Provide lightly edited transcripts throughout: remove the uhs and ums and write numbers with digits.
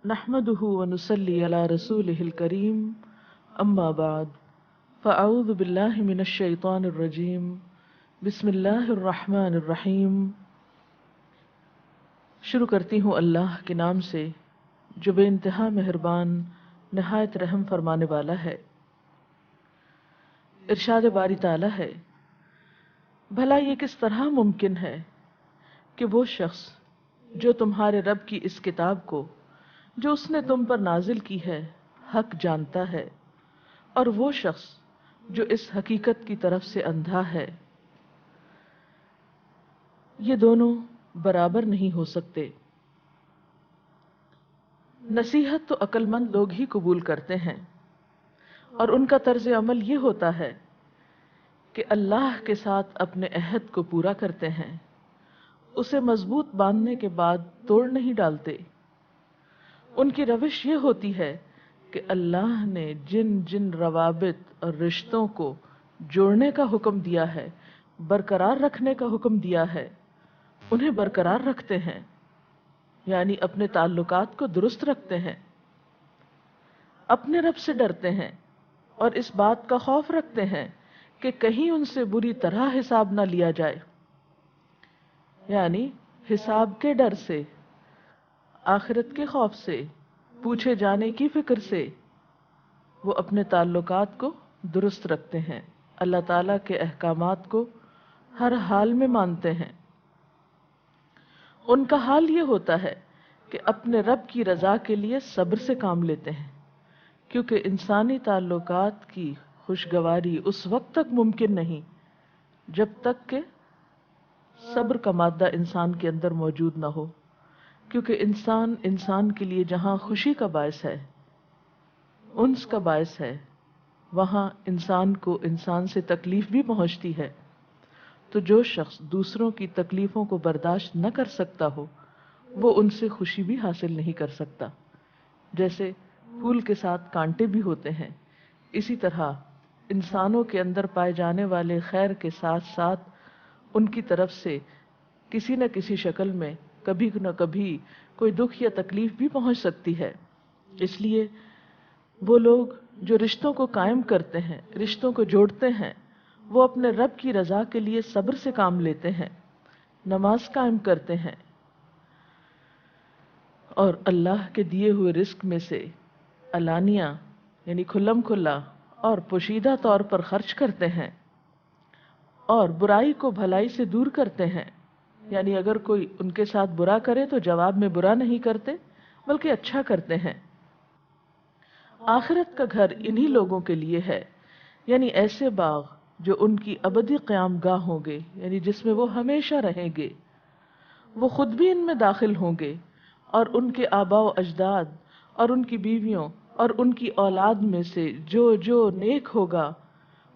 نحمده ونصلي على رسوله الكريم اما بعد فاعوذ بالله من الشیطان الرجیم بسم اللہ الرحمن الرحیم۔ شروع کرتی ہوں اللہ کے نام سے جو بے انتہا مہربان نہایت رحم فرمانے والا ہے۔ ارشاد باری تعالی ہے، بھلا یہ کس طرح ممکن ہے کہ وہ شخص جو تمہارے رب کی اس کتاب کو جو اس نے تم پر نازل کی ہے حق جانتا ہے، اور وہ شخص جو اس حقیقت کی طرف سے اندھا ہے، یہ دونوں برابر نہیں ہو سکتے۔ نصیحت تو عقل مند لوگ ہی قبول کرتے ہیں، اور ان کا طرز عمل یہ ہوتا ہے کہ اللہ کے ساتھ اپنے عہد کو پورا کرتے ہیں، اسے مضبوط باندھنے کے بعد توڑ نہیں ڈالتے۔ ان کی روش یہ ہوتی ہے کہ اللہ نے جن جن روابط اور رشتوں کو جوڑنے کا حکم دیا ہے، برقرار رکھنے کا حکم دیا ہے، انہیں برقرار رکھتے ہیں، یعنی اپنے تعلقات کو درست رکھتے ہیں، اپنے رب سے ڈرتے ہیں اور اس بات کا خوف رکھتے ہیں کہ کہیں ان سے بری طرح حساب نہ لیا جائے، یعنی حساب کے ڈر سے، آخرت کے خوف سے، پوچھے جانے کی فکر سے وہ اپنے تعلقات کو درست رکھتے ہیں، اللہ تعالیٰ کے احکامات کو ہر حال میں مانتے ہیں۔ ان کا حال یہ ہوتا ہے کہ اپنے رب کی رضا کے لیے صبر سے کام لیتے ہیں، کیونکہ انسانی تعلقات کی خوشگواری اس وقت تک ممکن نہیں جب تک کہ صبر کا مادہ انسان کے اندر موجود نہ ہو، کیونکہ انسان کے لیے جہاں خوشی کا باعث ہے، انس کا باعث ہے، وہاں انسان کو انسان سے تکلیف بھی پہنچتی ہے۔ تو جو شخص دوسروں کی تکلیفوں کو برداشت نہ کر سکتا ہو، وہ ان سے خوشی بھی حاصل نہیں کر سکتا۔ جیسے پھول کے ساتھ کانٹے بھی ہوتے ہیں، اسی طرح انسانوں کے اندر پائے جانے والے خیر کے ساتھ ساتھ ان کی طرف سے کسی نہ کسی شکل میں کبھی نہ کبھی کوئی دکھ یا تکلیف بھی پہنچ سکتی ہے۔ اس لیے وہ لوگ جو رشتوں کو قائم کرتے ہیں، رشتوں کو جوڑتے ہیں، وہ اپنے رب کی رضا کے لیے صبر سے کام لیتے ہیں، نماز قائم کرتے ہیں، اور اللہ کے دیے ہوئے رزق میں سے علانیہ یعنی کھلم کھلا اور پوشیدہ طور پر خرچ کرتے ہیں، اور برائی کو بھلائی سے دور کرتے ہیں، یعنی اگر کوئی ان کے ساتھ برا کرے تو جواب میں برا نہیں کرتے بلکہ اچھا کرتے ہیں۔ آخرت کا گھر انہی لوگوں کے لیے ہے، یعنی ایسے باغ جو ان کی ابدی قیام گاہ ہوں گے، یعنی جس میں وہ ہمیشہ رہیں گے، وہ خود بھی ان میں داخل ہوں گے، اور ان کے آباء و اجداد اور ان کی بیویوں اور ان کی اولاد میں سے جو جو نیک ہوگا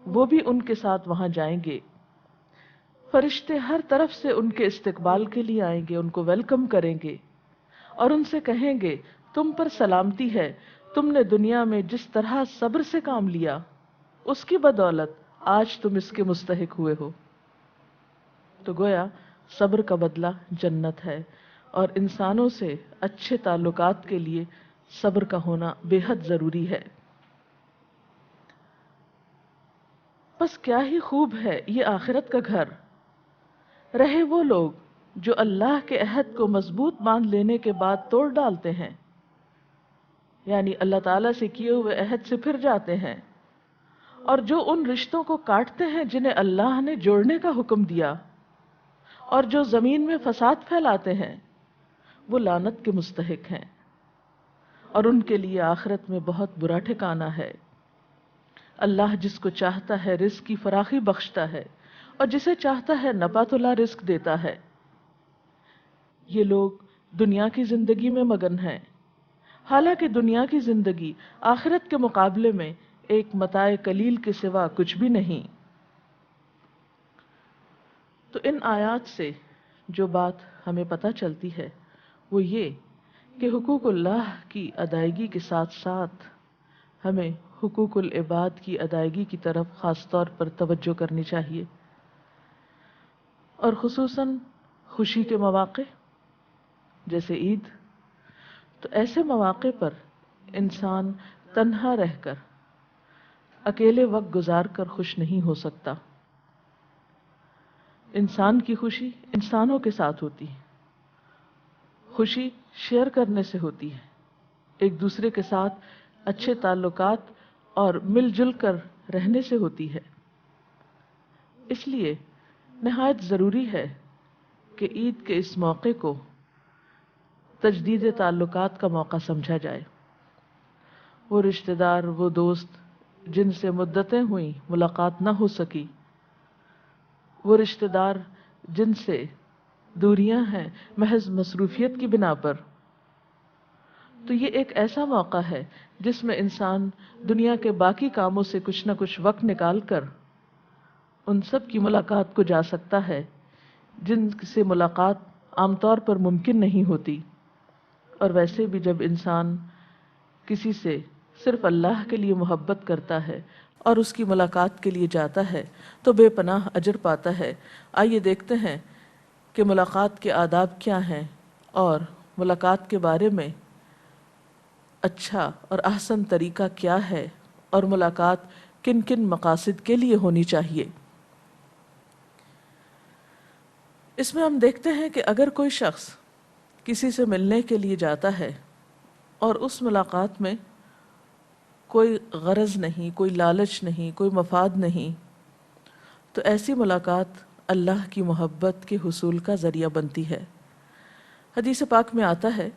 وہ بھی ان کے ساتھ وہاں جائیں گے۔ فرشتے ہر طرف سے ان کے استقبال کے لیے آئیں گے، ان کو ویلکم کریں گے اور ان سے کہیں گے تم پر سلامتی ہے، تم نے دنیا میں جس طرح صبر سے کام لیا اس کی بدولت آج تم اس کے مستحق ہوئے ہو۔ تو گویا صبر کا بدلہ جنت ہے، اور انسانوں سے اچھے تعلقات کے لیے صبر کا ہونا بے حد ضروری ہے۔ بس کیا ہی خوب ہے یہ آخرت کا گھر، رہے وہ لوگ جو اللہ کے عہد کو مضبوط باندھ لینے کے بعد توڑ ڈالتے ہیں، یعنی اللہ تعالیٰ سے کیے ہوئے عہد سے پھر جاتے ہیں، اور جو ان رشتوں کو کاٹتے ہیں جنہیں اللہ نے جوڑنے کا حکم دیا، اور جو زمین میں فساد پھیلاتے ہیں، وہ لعنت کے مستحق ہیں، اور ان کے لیے آخرت میں بہت برا ٹھکانہ ہے۔ اللہ جس کو چاہتا ہے رزق کی فراخی بخشتا ہے، اور جسے چاہتا ہے نپاتلا رزق دیتا ہے۔ یہ لوگ دنیا کی زندگی میں مگن ہیں، حالانکہ دنیا کی زندگی آخرت کے مقابلے میں ایک متاع قلیل کے سوا کچھ بھی نہیں۔ تو ان آیات سے جو بات ہمیں پتہ چلتی ہے وہ یہ کہ حقوق اللہ کی ادائیگی کے ساتھ ساتھ ہمیں حقوق العباد کی ادائیگی کی طرف خاص طور پر توجہ کرنی چاہیے، اور خصوصاً خوشی کے مواقع جیسے عید، تو ایسے مواقع پر انسان تنہا رہ کر اکیلے وقت گزار کر خوش نہیں ہو سکتا۔ انسان کی خوشی انسانوں کے ساتھ ہوتی ہے، خوشی شیئر کرنے سے ہوتی ہے، ایک دوسرے کے ساتھ اچھے تعلقات اور مل جل کر رہنے سے ہوتی ہے۔ اس لیے نہایت ضروری ہے کہ عید کے اس موقع کو تجدید تعلقات کا موقع سمجھا جائے۔ وہ رشتہ دار، وہ دوست جن سے مدتیں ہوئیں ملاقات نہ ہو سکی، وہ رشتہ دار جن سے دوریاں ہیں محض مصروفیت کی بنا پر، تو یہ ایک ایسا موقع ہے جس میں انسان دنیا کے باقی کاموں سے کچھ نہ کچھ وقت نکال کر ان سب کی ملاقات کو جا سکتا ہے جن سے ملاقات عام طور پر ممکن نہیں ہوتی۔ اور ویسے بھی جب انسان کسی سے صرف اللہ کے لیے محبت کرتا ہے اور اس کی ملاقات کے لیے جاتا ہے تو بے پناہ اجر پاتا ہے۔ آئیے دیکھتے ہیں کہ ملاقات کے آداب کیا ہیں اور ملاقات کے بارے میں اچھا اور احسن طریقہ کیا ہے، اور ملاقات کن کن مقاصد کے لیے ہونی چاہیے۔ اس میں ہم دیکھتے ہیں کہ اگر کوئی شخص کسی سے ملنے کے لیے جاتا ہے اور اس ملاقات میں کوئی غرض نہیں، کوئی لالچ نہیں، کوئی مفاد نہیں، تو ایسی ملاقات اللہ کی محبت کے حصول کا ذریعہ بنتی ہے۔ حدیث پاک میں آتا ہے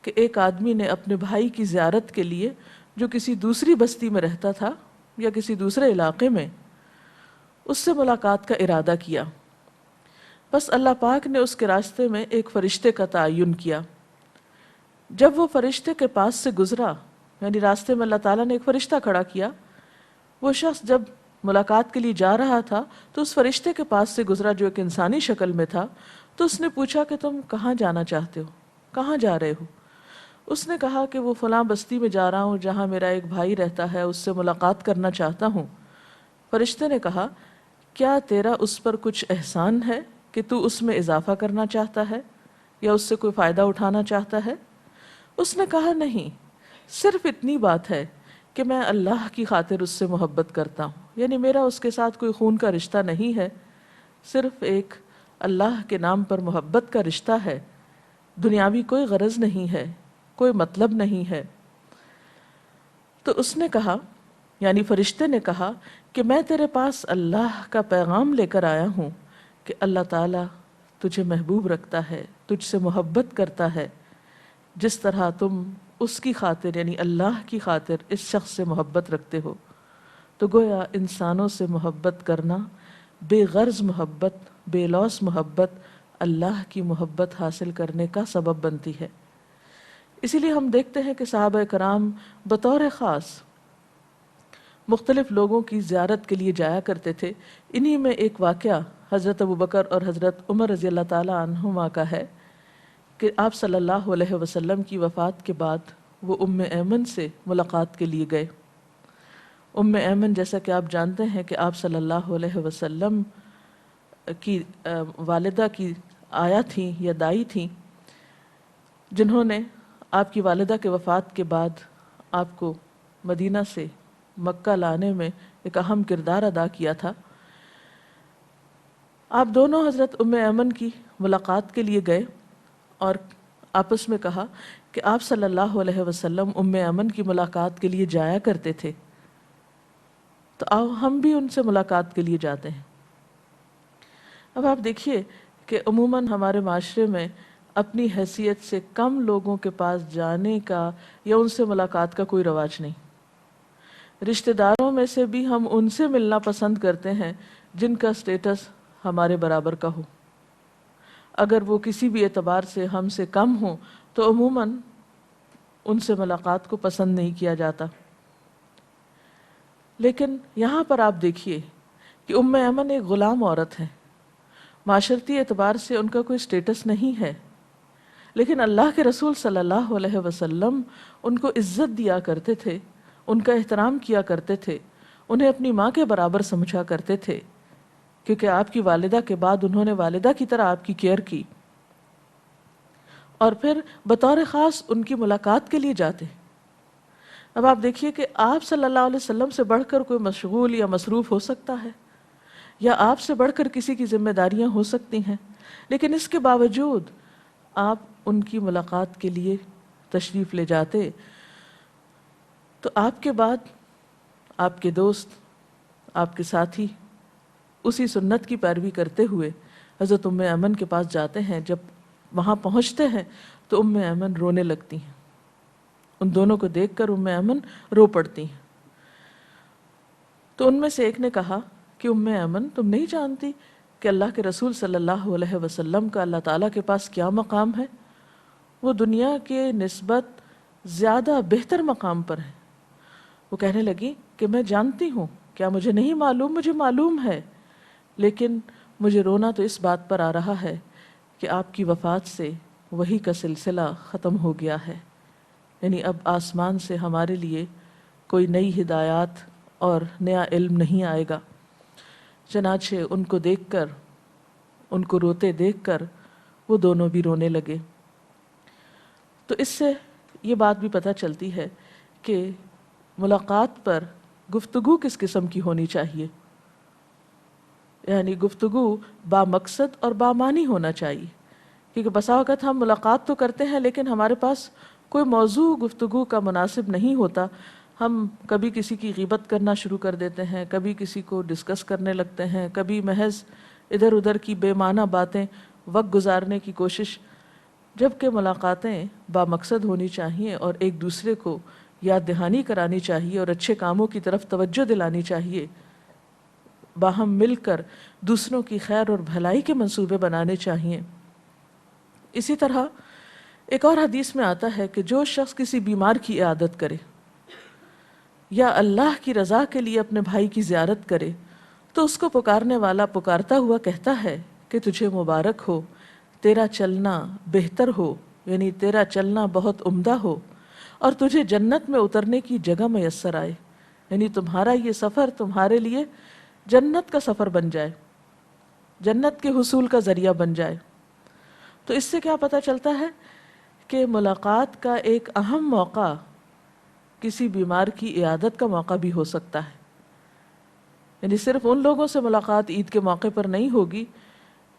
کہ ایک آدمی نے اپنے بھائی کی زیارت کے لیے، جو کسی دوسری بستی میں رہتا تھا یا کسی دوسرے علاقے میں، اس سے ملاقات کا ارادہ کیا۔ بس اللہ پاک نے اس کے راستے میں ایک فرشتے کا تعین کیا۔ جب وہ فرشتے کے پاس سے گزرا، یعنی راستے میں اللہ تعالیٰ نے ایک فرشتہ کھڑا کیا، وہ شخص جب ملاقات کے لیے جا رہا تھا تو اس فرشتے کے پاس سے گزرا جو ایک انسانی شکل میں تھا، تو اس نے پوچھا کہ تم کہاں جانا چاہتے ہو، کہاں جا رہے ہو؟ اس نے کہا کہ وہ فلاں بستی میں جا رہا ہوں جہاں میرا ایک بھائی رہتا ہے، اس سے ملاقات کرنا چاہتا ہوں۔ فرشتے نے کہا کیا تیرا اس پر کچھ احسان ہے کہ تو اس میں اضافہ کرنا چاہتا ہے یا اس سے کوئی فائدہ اٹھانا چاہتا ہے؟ اس نے کہا نہیں، صرف اتنی بات ہے کہ میں اللہ کی خاطر اس سے محبت کرتا ہوں، یعنی میرا اس کے ساتھ کوئی خون کا رشتہ نہیں ہے، صرف ایک اللہ کے نام پر محبت کا رشتہ ہے، دنیاوی کوئی غرض نہیں ہے، کوئی مطلب نہیں ہے۔ تو اس نے کہا، یعنی فرشتے نے کہا کہ میں تیرے پاس اللہ کا پیغام لے کر آیا ہوں کہ اللہ تعالیٰ تجھے محبوب رکھتا ہے، تجھ سے محبت کرتا ہے، جس طرح تم اس کی خاطر یعنی اللہ کی خاطر اس شخص سے محبت رکھتے ہو۔ تو گویا انسانوں سے محبت کرنا، بے غرض محبت، بے لوث محبت، اللہ کی محبت حاصل کرنے کا سبب بنتی ہے۔ اسی لیے ہم دیکھتے ہیں کہ صحابہ کرام بطور خاص مختلف لوگوں کی زیارت کے لیے جایا کرتے تھے۔ انہی میں ایک واقعہ حضرت ابوبکر اور حضرت عمر رضی اللہ تعالی عنہما کا ہے کہ آپ صلی اللہ علیہ وسلم کی وفات کے بعد وہ ام ایمن سے ملاقات کے لیے گئے۔ ام ایمن جیسا کہ آپ جانتے ہیں کہ آپ صلی اللہ علیہ وسلم کی والدہ کی آیا تھیں یا دائی تھیں، جنہوں نے آپ کی والدہ کے وفات کے بعد آپ کو مدینہ سے مکہ لانے میں ایک اہم کردار ادا کیا تھا۔ آپ دونوں حضرت ام ایمن کی ملاقات کے لیے گئے اور آپس میں کہا کہ آپ صلی اللہ علیہ وسلم ام ایمن کی ملاقات کے لیے جایا کرتے تھے، تو آؤ ہم بھی ان سے ملاقات کے لیے جاتے ہیں۔ اب آپ دیکھیے کہ عموماً ہمارے معاشرے میں اپنی حیثیت سے کم لوگوں کے پاس جانے کا یا ان سے ملاقات کا کوئی رواج نہیں۔ رشتہ داروں میں سے بھی ہم ان سے ملنا پسند کرتے ہیں جن کا سٹیٹس ہمارے برابر کا ہو، اگر وہ کسی بھی اعتبار سے ہم سے کم ہوں تو عموماً ان سے ملاقات کو پسند نہیں کیا جاتا۔ لیکن یہاں پر آپ دیکھیے کہ ام ایمن ایک غلام عورت ہے، معاشرتی اعتبار سے ان کا کوئی سٹیٹس نہیں ہے، لیکن اللہ کے رسول صلی اللہ علیہ وسلم ان کو عزت دیا کرتے تھے، ان کا احترام کیا کرتے تھے، انہیں اپنی ماں کے برابر سمجھا کرتے تھے، کیونکہ آپ کی والدہ کے بعد انہوں نے والدہ کی طرح آپ کی کیئر کی۔ اور پھر بطور خاص ان کی ملاقات کے لیے جاتے ہیں۔ اب آپ دیکھیے کہ آپ صلی اللہ علیہ وسلم سے بڑھ کر کوئی مشغول یا مصروف ہو سکتا ہے، یا آپ سے بڑھ کر کسی کی ذمہ داریاں ہو سکتی ہیں، لیکن اس کے باوجود آپ ان کی ملاقات کے لیے تشریف لے جاتے، تو آپ کے بعد آپ کے دوست، آپ کے ساتھی اسی سنت کی پیروی کرتے ہوئے حضرت ام ایمن کے پاس جاتے ہیں۔ جب وہاں پہنچتے ہیں تو ام ایمن رونے لگتی ہیں، ان دونوں کو دیکھ کر ام ایمن رو پڑتی ہیں۔ تو ان میں سے ایک نے کہا کہ ام ایمن، تم نہیں جانتی کہ اللہ کے رسول صلی اللہ علیہ وسلم کا اللہ تعالیٰ کے پاس کیا مقام ہے؟ وہ دنیا کے نسبت زیادہ بہتر مقام پر ہے۔ وہ کہنے لگی کہ میں جانتی ہوں، کیا مجھے نہیں معلوم؟ مجھے معلوم ہے، لیکن مجھے رونا تو اس بات پر آ رہا ہے کہ آپ کی وفات سے وحی کا سلسلہ ختم ہو گیا ہے، یعنی اب آسمان سے ہمارے لیے کوئی نئی ہدایات اور نیا علم نہیں آئے گا۔ چنانچہ ان کو دیکھ کر، ان کو روتے دیکھ کر وہ دونوں بھی رونے لگے۔ تو اس سے یہ بات بھی پتہ چلتی ہے کہ ملاقات پر گفتگو کس قسم کی ہونی چاہیے، یعنی گفتگو با مقصد اور با معنی ہونا چاہیے، کیونکہ بسا اوقات ہم ملاقات تو کرتے ہیں لیکن ہمارے پاس کوئی موضوع گفتگو کا مناسب نہیں ہوتا۔ ہم کبھی کسی کی غیبت کرنا شروع کر دیتے ہیں، کبھی کسی کو ڈسکس کرنے لگتے ہیں، کبھی محض ادھر ادھر کی بے معنی باتیں، وقت گزارنے کی کوشش، جبکہ ملاقاتیں با مقصد ہونی چاہیے اور ایک دوسرے کو یاد دہانی کرانی چاہیے اور اچھے کاموں کی طرف توجہ دلانی چاہیے، باہم مل کر دوسروں کی خیر اور بھلائی کے منصوبے بنانے چاہیے۔ اسی طرح ایک اور حدیث میں آتا ہے کہ جو شخص کسی بیمار کی عیادت کرے یا اللہ کی رضا کے لیے اپنے بھائی کی زیارت کرے تو اس کو پکارنے والا پکارتا ہوا کہتا ہے کہ تجھے مبارک ہو، تیرا چلنا بہتر ہو، یعنی تیرا چلنا بہت عمدہ ہو، اور تجھے جنت میں اترنے کی جگہ میسر آئے، یعنی تمہارا یہ سفر تمہارے لیے جنت کا سفر بن جائے، جنت کے حصول کا ذریعہ بن جائے۔ تو اس سے کیا پتہ چلتا ہے کہ ملاقات کا ایک اہم موقع کسی بیمار کی عیادت کا موقع بھی ہو سکتا ہے، یعنی صرف ان لوگوں سے ملاقات عید کے موقع پر نہیں ہوگی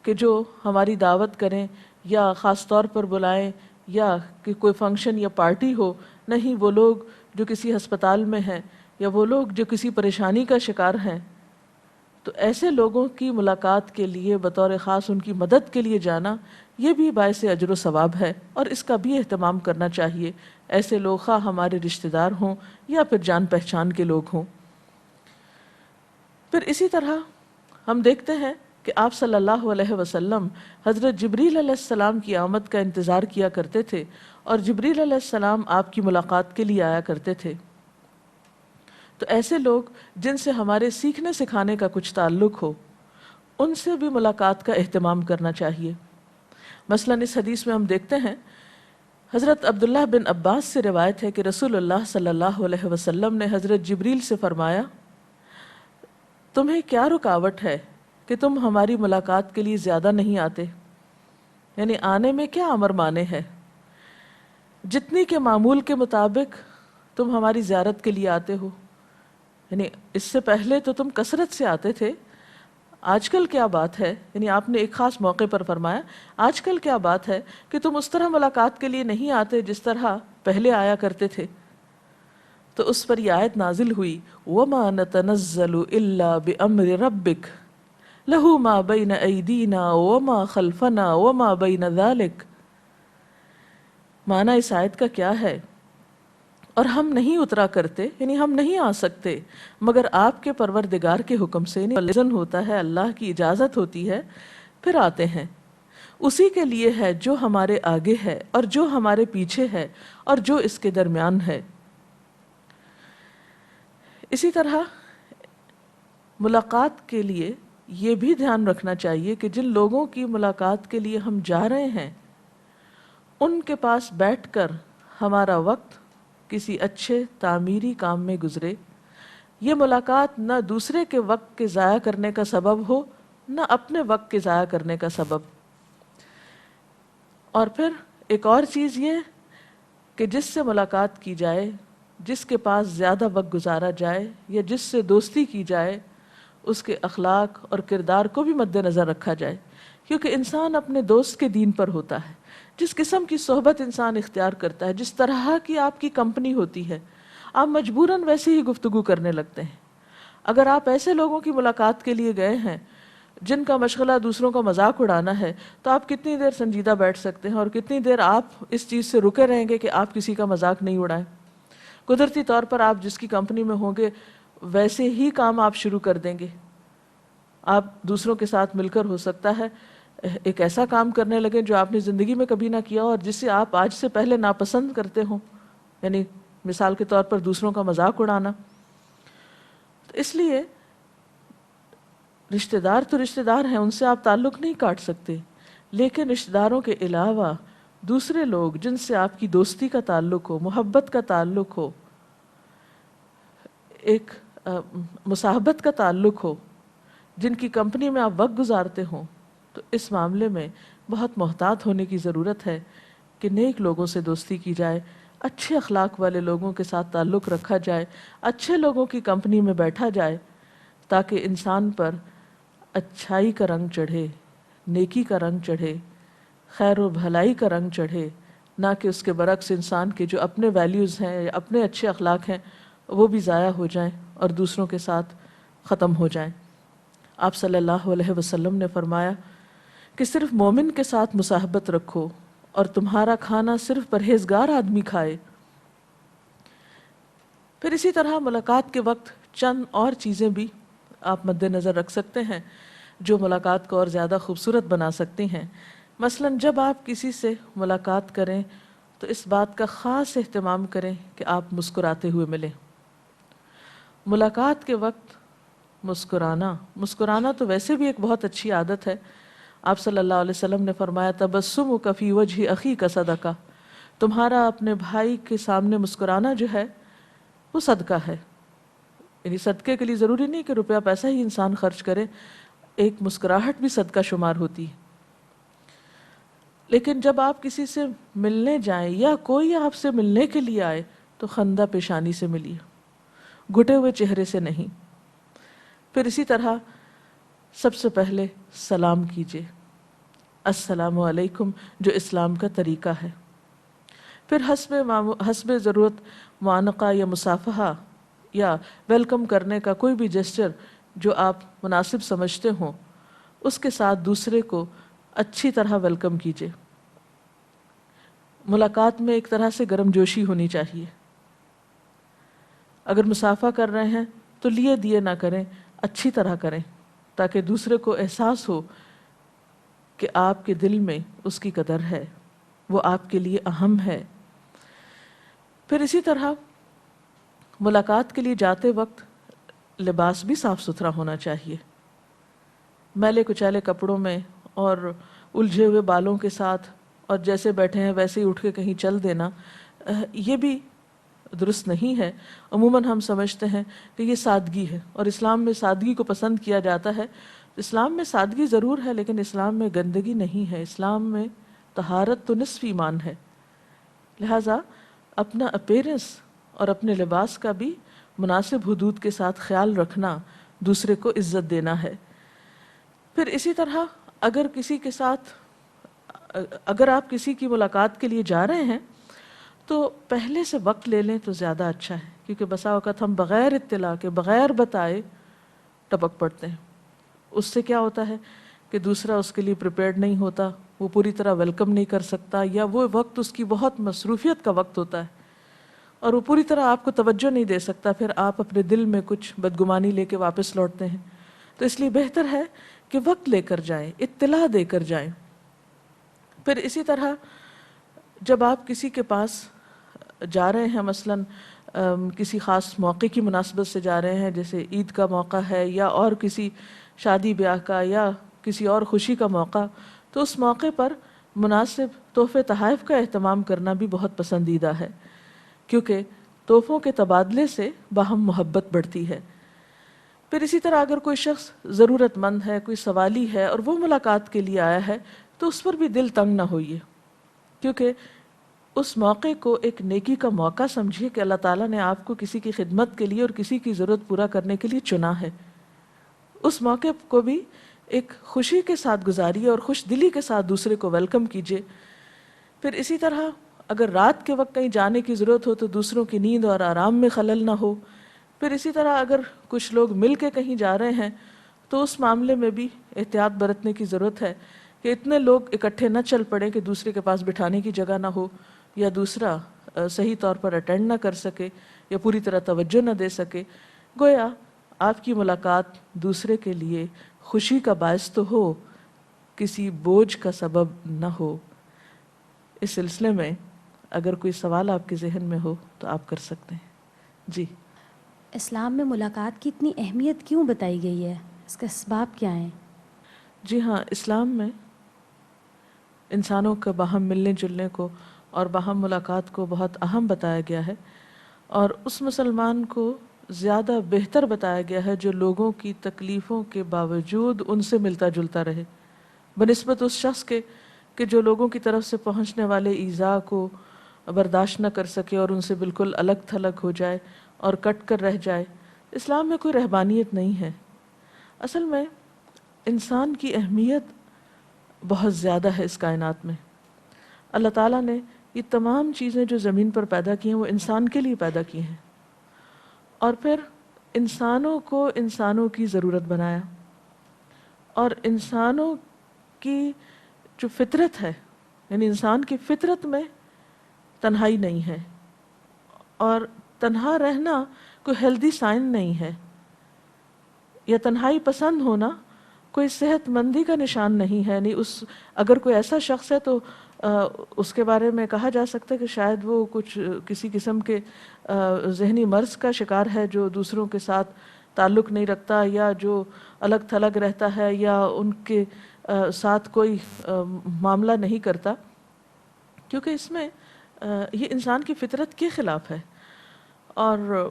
کہ جو ہماری دعوت کریں یا خاص طور پر بلائیں یا کہ کوئی فنکشن یا پارٹی ہو، نہیں، وہ لوگ جو کسی ہسپتال میں ہیں یا وہ لوگ جو کسی پریشانی کا شکار ہیں، تو ایسے لوگوں کی ملاقات کے لیے بطور خاص ان کی مدد کے لیے جانا یہ بھی باعث اجر و ثواب ہے، اور اس کا بھی اہتمام کرنا چاہیے۔ ایسے لوگ خواہ ہمارے رشتہ دار ہوں یا پھر جان پہچان کے لوگ ہوں۔ پھر اسی طرح ہم دیکھتے ہیں کہ آپ صلی اللہ علیہ وسلم حضرت جبریل علیہ السلام کی آمد کا انتظار کیا کرتے تھے، اور جبریل علیہ السلام آپ کی ملاقات کے لیے آیا کرتے تھے۔ تو ایسے لوگ جن سے ہمارے سیکھنے سکھانے کا کچھ تعلق ہو، ان سے بھی ملاقات کا اہتمام کرنا چاہیے۔ مثلاً اس حدیث میں ہم دیکھتے ہیں، حضرت عبداللہ بن عباس سے روایت ہے کہ رسول اللہ صلی اللہ علیہ وسلم نے حضرت جبریل سے فرمایا، تمہیں کیا رکاوٹ ہے کہ تم ہماری ملاقات کے لیے زیادہ نہیں آتے؟ یعنی آنے میں کیا امر مانے ہے؟ جتنی کے معمول کے مطابق تم ہماری زیارت کے لیے آتے ہو، یعنی اس سے پہلے تو تم کثرت سے آتے تھے، آج کل کیا بات ہے؟ یعنی آپ نے ایک خاص موقع پر فرمایا، آج کل کیا بات ہے کہ تم اس طرح ملاقات کے لیے نہیں آتے جس طرح پہلے آیا کرتے تھے؟ تو اس پر یہ آیت نازل ہوئی، وَمَا نَتَنَزَّلُ إِلَّا بِأَمْرِ رَبِّكَ لَهُ مَا بَيْنَ أَيْدِينَا وَمَا خَلْفَنَا وَمَا بَيْنَ ذَلِكَ۔ معنی اس آیت کا کیا ہے؟ اور ہم نہیں اترا کرتے، یعنی ہم نہیں آ سکتے مگر آپ کے پروردگار کے حکم سے، یعنی اذن ہوتا ہے، اللہ کی اجازت ہوتی ہے، پھر آتے ہیں۔ اسی کے لیے ہے جو ہمارے آگے ہے اور جو ہمارے پیچھے ہے اور جو اس کے درمیان ہے۔ اسی طرح ملاقات کے لیے یہ بھی دھیان رکھنا چاہیے کہ جن لوگوں کی ملاقات کے لیے ہم جا رہے ہیں ان کے پاس بیٹھ کر ہمارا وقت کسی اچھے تعمیری کام میں گزرے، یہ ملاقات نہ دوسرے کے وقت کے ضائع کرنے کا سبب ہو نہ اپنے وقت کے ضائع کرنے کا سبب۔ اور پھر ایک اور چیز یہ کہ جس سے ملاقات کی جائے، جس کے پاس زیادہ وقت گزارا جائے یا جس سے دوستی کی جائے، اس کے اخلاق اور کردار کو بھی مد نظر رکھا جائے، کیونکہ انسان اپنے دوست کے دین پر ہوتا ہے۔ جس قسم کی صحبت انسان اختیار کرتا ہے، جس طرح کی آپ کی کمپنی ہوتی ہے، آپ مجبوراً ویسے ہی گفتگو کرنے لگتے ہیں۔ اگر آپ ایسے لوگوں کی ملاقات کے لیے گئے ہیں جن کا مشغلہ دوسروں کا مذاق اڑانا ہے، تو آپ کتنی دیر سنجیدہ بیٹھ سکتے ہیں، اور کتنی دیر آپ اس چیز سے رکے رہیں گے کہ آپ کسی کا مذاق نہیں اڑائیں۔ قدرتی طور پر آپ جس کی کمپنی میں ہوں گے ویسے ہی کام آپ شروع کر دیں گے۔ آپ دوسروں کے ساتھ مل کر ہو سکتا ہے ایک ایسا کام کرنے لگے جو آپ نے زندگی میں کبھی نہ کیا اور جسے آپ آج سے پہلے ناپسند کرتے ہوں، یعنی مثال کے طور پر دوسروں کا مذاق اڑانا۔ تو اس لیے رشتہ دار تو رشتہ دار ہیں، ان سے آپ تعلق نہیں کاٹ سکتے، لیکن رشتہ داروں کے علاوہ دوسرے لوگ جن سے آپ کی دوستی کا تعلق ہو، محبت کا تعلق ہو، ایک مصاحبت کا تعلق ہو، جن کی کمپنی میں آپ وقت گزارتے ہوں، تو اس معاملے میں بہت محتاط ہونے کی ضرورت ہے کہ نیک لوگوں سے دوستی کی جائے، اچھے اخلاق والے لوگوں کے ساتھ تعلق رکھا جائے، اچھے لوگوں کی کمپنی میں بیٹھا جائے، تاکہ انسان پر اچھائی کا رنگ چڑھے، نیکی کا رنگ چڑھے، خیر و بھلائی کا رنگ چڑھے، نہ کہ اس کے برعکس انسان کے جو اپنے ویلیوز ہیں یا اپنے اچھے اخلاق ہیں وہ بھی ضائع ہو جائیں اور دوسروں کے ساتھ ختم ہو جائیں۔ آپ صلی اللہ علیہ وسلم نے فرمایا کہ صرف مومن کے ساتھ مصاحبت رکھو اور تمہارا کھانا صرف پرہیزگار آدمی کھائے۔ پھر اسی طرح ملاقات کے وقت چند اور چیزیں بھی آپ مد نظر رکھ سکتے ہیں جو ملاقات کو اور زیادہ خوبصورت بنا سکتی ہیں۔ مثلا جب آپ کسی سے ملاقات کریں تو اس بات کا خاص اہتمام کریں کہ آپ مسکراتے ہوئے ملیں۔ ملاقات کے وقت مسکرانا تو ویسے بھی ایک بہت اچھی عادت ہے۔ آپ صلی اللہ علیہ وسلم نے فرمایا تبسمک فی وجہ اخیک صدقہ، تمہارا اپنے بھائی کے سامنے مسکرانا جو ہے وہ صدقہ ہے۔ یعنی صدقے کے لیے ضروری نہیں کہ روپیہ پیسہ ہی انسان خرچ کرے، ایک مسکراہٹ بھی صدقہ شمار ہوتی ہے۔ لیکن جب آپ کسی سے ملنے جائیں یا کوئی آپ سے ملنے کے لیے آئے تو خندہ پیشانی سے ملیے، گھٹے ہوئے چہرے سے نہیں۔ پھر اسی طرح سب سے پہلے سلام کیجیے، السلام علیکم، جو اسلام کا طریقہ ہے۔ پھر حسب ضرورت معانقہ یا مصافحہ یا ویلکم کرنے کا کوئی بھی جسچر جو آپ مناسب سمجھتے ہوں، اس کے ساتھ دوسرے کو اچھی طرح ویلکم کیجیے۔ ملاقات میں ایک طرح سے گرم جوشی ہونی چاہیے۔ اگر مصافحہ کر رہے ہیں تو لیے دیے نہ کریں، اچھی طرح کریں تاکہ دوسرے کو احساس ہو کہ آپ کے دل میں اس کی قدر ہے، وہ آپ کے لیے اہم ہے۔ پھر اسی طرح ملاقات کے لیے جاتے وقت لباس بھی صاف ستھرا ہونا چاہیے۔ میلے کچیلے کپڑوں میں اور الجھے ہوئے بالوں کے ساتھ اور جیسے بیٹھے ہیں ویسے ہی اٹھ کے کہیں چل دینا، یہ بھی درست نہیں ہے۔ عموماً ہم سمجھتے ہیں کہ یہ سادگی ہے اور اسلام میں سادگی کو پسند کیا جاتا ہے۔ اسلام میں سادگی ضرور ہے لیکن اسلام میں گندگی نہیں ہے، اسلام میں طہارت تو نصف ایمان ہے۔ لہٰذا اپنا اپیرنس اور اپنے لباس کا بھی مناسب حدود کے ساتھ خیال رکھنا، دوسرے کو عزت دینا ہے۔ پھر اسی طرح اگر آپ کسی کی ملاقات کے لیے جا رہے ہیں تو پہلے سے وقت لے لیں تو زیادہ اچھا ہے، کیونکہ بسا اوقات ہم بغیر اطلاع کے بغیر بتائے ٹپک پڑتے ہیں۔ اس سے کیا ہوتا ہے کہ دوسرا اس کے لیے پریپیئرڈ نہیں ہوتا، وہ پوری طرح ویلکم نہیں کر سکتا، یا وہ وقت اس کی بہت مصروفیت کا وقت ہوتا ہے اور وہ پوری طرح آپ کو توجہ نہیں دے سکتا، پھر آپ اپنے دل میں کچھ بدگمانی لے کے واپس لوٹتے ہیں۔ تو اس لیے بہتر ہے کہ وقت لے کر جائیں، اطلاع دے کر جائیں۔ پھر اسی طرح جب آپ کسی کے پاس جا رہے ہیں، مثلاً کسی خاص موقع کی مناسبت سے جا رہے ہیں، جیسے عید کا موقع ہے یا اور کسی شادی بیاہ کا یا کسی اور خوشی کا موقع، تو اس موقع پر مناسب تحفے تحائف کا اہتمام کرنا بھی بہت پسندیدہ ہے، کیونکہ تحفوں کے تبادلے سے باہم محبت بڑھتی ہے۔ پھر اسی طرح اگر کوئی شخص ضرورت مند ہے، کوئی سوالی ہے اور وہ ملاقات کے لیے آیا ہے تو اس پر بھی دل تنگ نہ ہوئیے۔ کیونکہ اس موقع کو ایک نیکی کا موقع سمجھیے کہ اللہ تعالیٰ نے آپ کو کسی کی خدمت کے لیے اور کسی کی ضرورت پورا کرنے کے لیے چنا ہے. اس موقع کو بھی ایک خوشی کے ساتھ گزاریے اور خوش دلی کے ساتھ دوسرے کو ویلکم کیجیے. پھر اسی طرح اگر رات کے وقت کہیں جانے کی ضرورت ہو تو دوسروں کی نیند اور آرام میں خلل نہ ہو. پھر اسی طرح اگر کچھ لوگ مل کے کہیں جا رہے ہیں تو اس معاملے میں بھی احتیاط برتنے کی ضرورت ہے کہ اتنے لوگ اکٹھے نہ چل پڑیں کہ دوسرے کے پاس بٹھانے کی جگہ نہ ہو یا دوسرا صحیح طور پر اٹینڈ نہ کر سکے یا پوری طرح توجہ نہ دے سکے. گویا آپ کی ملاقات دوسرے کے لیے خوشی کا باعث تو ہو، کسی بوجھ کا سبب نہ ہو. اس سلسلے میں اگر کوئی سوال آپ کے ذہن میں ہو تو آپ کر سکتے ہیں. جی. اسلام میں ملاقات کی اتنی اہمیت کیوں بتائی گئی ہے؟ اس کا اسباب کیا ہیں؟ جی ہاں، اسلام میں انسانوں کا باہم ملنے جلنے کو اور باہم ملاقات کو بہت اہم بتایا گیا ہے، اور اس مسلمان کو زیادہ بہتر بتایا گیا ہے جو لوگوں کی تکلیفوں کے باوجود ان سے ملتا جلتا رہے، بنسبت اس شخص کے کہ جو لوگوں کی طرف سے پہنچنے والے ایذا کو برداشت نہ کر سکے اور ان سے بالکل الگ تھلگ ہو جائے اور کٹ کر رہ جائے. اسلام میں کوئی رہبانیت نہیں ہے. اصل میں انسان کی اہمیت بہت زیادہ ہے اس کائنات میں. اللہ تعالیٰ نے یہ تمام چیزیں جو زمین پر پیدا کی ہیں وہ انسان کے لیے پیدا کی ہیں، اور پھر انسانوں کو انسانوں کی ضرورت بنایا، اور انسانوں کی جو فطرت ہے، یعنی انسان کی فطرت میں تنہائی نہیں ہے، اور تنہا رہنا کوئی ہیلدی سائن نہیں ہے، یا تنہائی پسند ہونا کوئی صحت مندی کا نشان نہیں ہے. یعنی اگر کوئی ایسا شخص ہے تو اس کے بارے میں کہا جا سکتا ہے کہ شاید وہ کسی قسم کے ذہنی مرض کا شکار ہے، جو دوسروں کے ساتھ تعلق نہیں رکھتا یا جو الگ تھلگ رہتا ہے یا ان کے ساتھ کوئی معاملہ نہیں کرتا، کیونکہ اس میں یہ انسان کی فطرت کے خلاف ہے. اور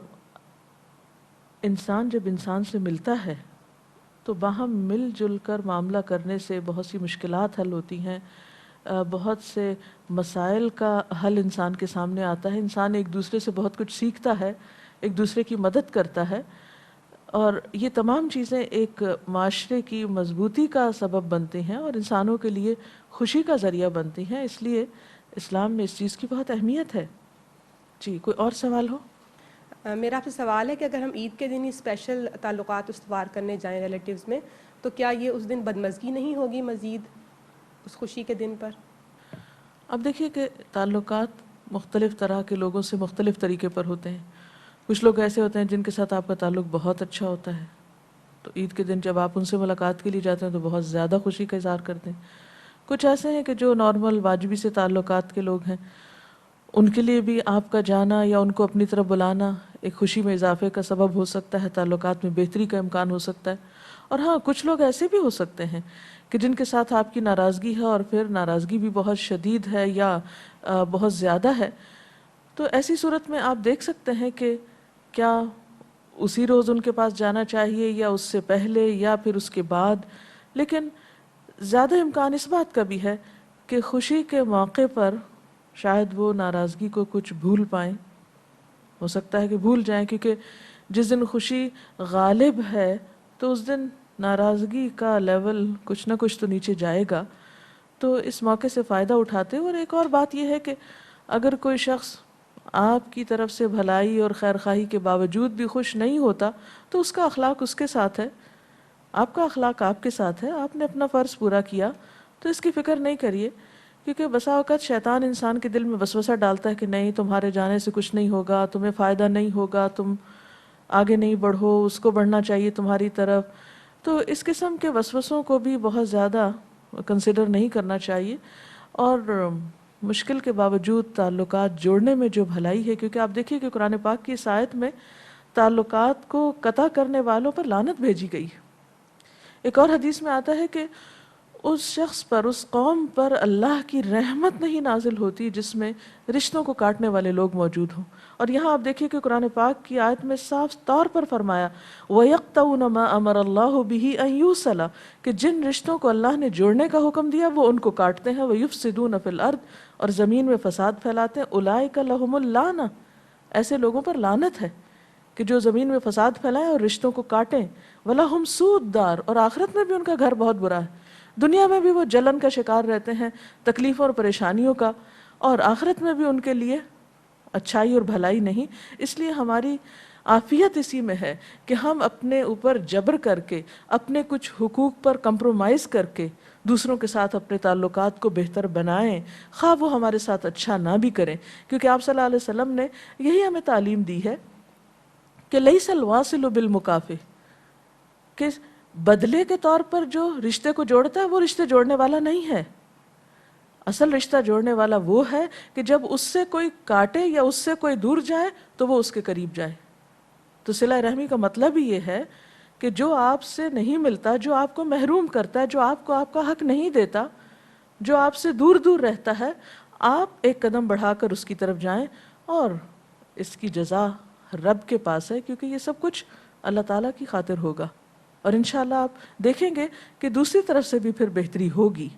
انسان جب انسان سے ملتا ہے تو باہم مل جل کر معاملہ کرنے سے بہت سی مشکلات حل ہوتی ہیں، بہت سے مسائل کا حل انسان کے سامنے آتا ہے. انسان ایک دوسرے سے بہت کچھ سیکھتا ہے، ایک دوسرے کی مدد کرتا ہے، اور یہ تمام چیزیں ایک معاشرے کی مضبوطی کا سبب بنتی ہیں اور انسانوں کے لیے خوشی کا ذریعہ بنتی ہیں. اس لیے اسلام میں اس چیز کی بہت اہمیت ہے. جی، کوئی اور سوال ہو؟ میرا آپ سے سوال ہے کہ اگر ہم عید کے دن ہی اسپیشل تعلقات استوار کرنے جائیں ریلیٹیوز میں، تو کیا یہ اس دن بدمزگی نہیں ہوگی مزید اس خوشی کے دن پر؟ اب دیکھیے کہ تعلقات مختلف طرح کے لوگوں سے مختلف طریقے پر ہوتے ہیں. کچھ لوگ ایسے ہوتے ہیں جن کے ساتھ آپ کا تعلق بہت اچھا ہوتا ہے، تو عید کے دن جب آپ ان سے ملاقات کے لیے جاتے ہیں تو بہت زیادہ خوشی کا اظہار کرتے ہیں. کچھ ایسے ہیں کہ جو نارمل واجبی سے تعلقات کے لوگ ہیں، ان کے لیے بھی آپ کا جانا یا ان کو اپنی طرف بلانا ایک خوشی میں اضافے کا سبب ہو سکتا ہے، تعلقات میں بہتری کا امکان ہو سکتا ہے. اور ہاں، کچھ لوگ ایسے بھی ہو سکتے ہیں کہ جن کے ساتھ آپ کی ناراضگی ہے اور پھر ناراضگی بھی بہت شدید ہے یا بہت زیادہ ہے. تو ایسی صورت میں آپ دیکھ سکتے ہیں کہ کیا اسی روز ان کے پاس جانا چاہیے یا اس سے پہلے یا پھر اس کے بعد. لیکن زیادہ امکان اس بات کا بھی ہے کہ خوشی کے موقع پر شاید وہ ناراضگی کو کچھ بھول پائیں. ہو سکتا ہے کہ بھول جائیں، کیونکہ جس دن خوشی غالب ہے تو اس دن ناراضگی کا لیول کچھ نہ کچھ تو نیچے جائے گا. تو اس موقع سے فائدہ اٹھاتے. اور ایک اور بات یہ ہے کہ اگر کوئی شخص آپ کی طرف سے بھلائی اور خیر خواہی کے باوجود بھی خوش نہیں ہوتا تو اس کا اخلاق اس کے ساتھ ہے، آپ کا اخلاق آپ کے ساتھ ہے، آپ نے اپنا فرض پورا کیا، تو اس کی فکر نہیں کریے. کیونکہ بسا اوقات شیطان انسان کے دل میں وسوسہ ڈالتا ہے کہ نہیں، تمہارے جانے سے کچھ نہیں ہوگا، تمہیں فائدہ نہیں ہوگا، تم آگے نہیں بڑھو، اس کو بڑھنا چاہیے تمہاری طرف. تو اس قسم کے وسوسوں کو بھی بہت زیادہ کنسیڈر نہیں کرنا چاہیے. اور مشکل کے باوجود تعلقات جوڑنے میں جو بھلائی ہے، کیونکہ آپ دیکھیے کہ قرآن پاک کی اس آیت میں تعلقات کو قطع کرنے والوں پر لعنت بھیجی گئی. ایک اور حدیث میں آتا ہے کہ اس شخص پر، اس قوم پر اللہ کی رحمت نہیں نازل ہوتی جس میں رشتوں کو کاٹنے والے لوگ موجود ہوں۔ اور یہاں آپ دیکھیے کہ قرآن پاک کی آیت میں صاف طور پر فرمایا وَيَقْطَعُونَ مَا أَمَرَ اللَّهُ بِهِ أَن يُوصَلَ، کہ جن رشتوں کو اللہ نے جوڑنے کا حکم دیا وہ ان کو کاٹتے ہیں، وَيُفْسِدُونَ فِي الْأَرْضِ، اور زمین میں فساد پھیلاتے ہیں، أُولَٰئِكَ لَهُمُ اللعنة، ایسے لوگوں پر لعنت ہے کہ جو زمین میں فساد پھیلائیں اور رشتوں کو کاٹیں، وَلَهُمْ سُوءُ الدَّارِ، اور آخرت میں بھی ان کا گھر بہت برا ہے۔ دنیا میں بھی وہ جلن کا شکار رہتے ہیں، تکلیفوں اور پریشانیوں کا، اور آخرت میں بھی ان کے لیے اچھائی اور بھلائی نہیں۔ اس لیے ہماری عافیت اسی میں ہے کہ ہم اپنے اوپر جبر کر کے، اپنے کچھ حقوق پر کمپرومائز کر کے دوسروں کے ساتھ اپنے تعلقات کو بہتر بنائیں، خواہ وہ ہمارے ساتھ اچھا نہ بھی کریں، کیونکہ آپ صلی اللہ علیہ وسلم نے یہی ہمیں تعلیم دی ہے کہ لیس الواصل بالمکافئ، کہ بدلے کے طور پر جو رشتے کو جوڑتا ہے وہ رشتے جوڑنے والا نہیں ہے۔ اصل رشتہ جوڑنے والا وہ ہے کہ جب اس سے کوئی کاٹے یا اس سے کوئی دور جائے تو وہ اس کے قریب جائے۔ تو صلہ رحمی کا مطلب ہی یہ ہے کہ جو آپ سے نہیں ملتا، جو آپ کو محروم کرتا ہے، جو آپ کو آپ کا حق نہیں دیتا، جو آپ سے دور دور رہتا ہے، آپ ایک قدم بڑھا کر اس کی طرف جائیں، اور اس کی جزا رب کے پاس ہے، کیونکہ یہ سب کچھ اللہ تعالیٰ کی خاطر ہوگا۔ اور انشاءاللہ آپ دیکھیں گے کہ دوسری طرف سے بھی پھر بہتری ہوگی،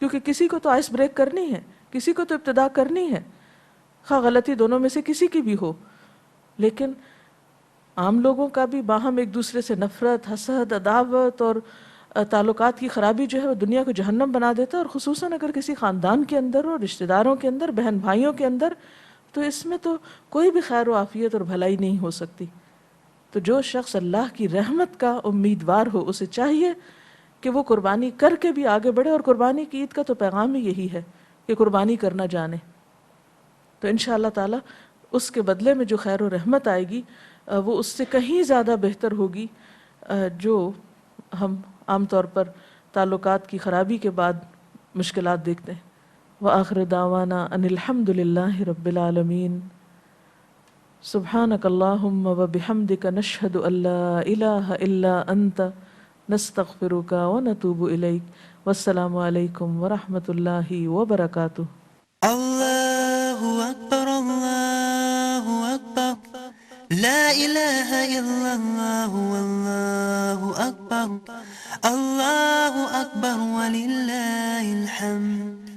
کیونکہ کسی کو تو آئس بریک کرنی ہے، کسی کو تو ابتدا کرنی ہے، خواہ غلطی دونوں میں سے کسی کی بھی ہو۔ لیکن عام لوگوں کا بھی باہم ایک دوسرے سے نفرت، حسد، عداوت اور تعلقات کی خرابی جو ہے وہ دنیا کو جہنم بنا دیتا ہے، اور خصوصاً اگر کسی خاندان کے اندر ہو، رشتہ داروں کے اندر، بہن بھائیوں کے اندر، تو اس میں تو کوئی بھی خیر و عافیت اور بھلائی نہیں ہو سکتی۔ تو جو شخص اللہ کی رحمت کا امیدوار ہو، اسے چاہیے کہ وہ قربانی کر کے بھی آگے بڑھے، اور قربانی کی عید کا تو پیغام ہی یہی ہے کہ قربانی کرنا جانے۔ تو انشاءاللہ تعالی اس کے بدلے میں جو خیر و رحمت آئے گی وہ اس سے کہیں زیادہ بہتر ہوگی جو ہم عام طور پر تعلقات کی خرابی کے بعد مشکلات دیکھتے ہیں۔ وآخر دعوانا ان الحمد للہ رب العالمین۔ سبحانک اللہم وبحمدک نشہد ان لا الہ الا انت نستغفرک ونتوب الیک۔ والسلام علیکم ورحمۃ اللہ وبرکاتہ۔ اللہ اکبر اللہ اکبر، لا الہ الا اللہ واللہ اکبر، اللہ اکبر وللہ الحمد۔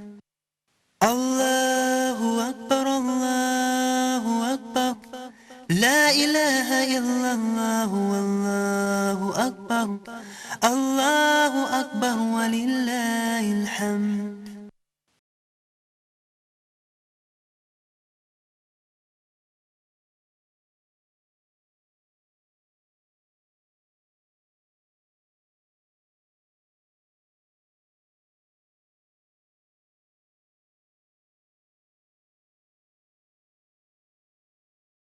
اللہ اکبر اللہ اکبر، لا الہ الا اللہ واللہ اکبر، اللہ اکبر وللہ الحمد۔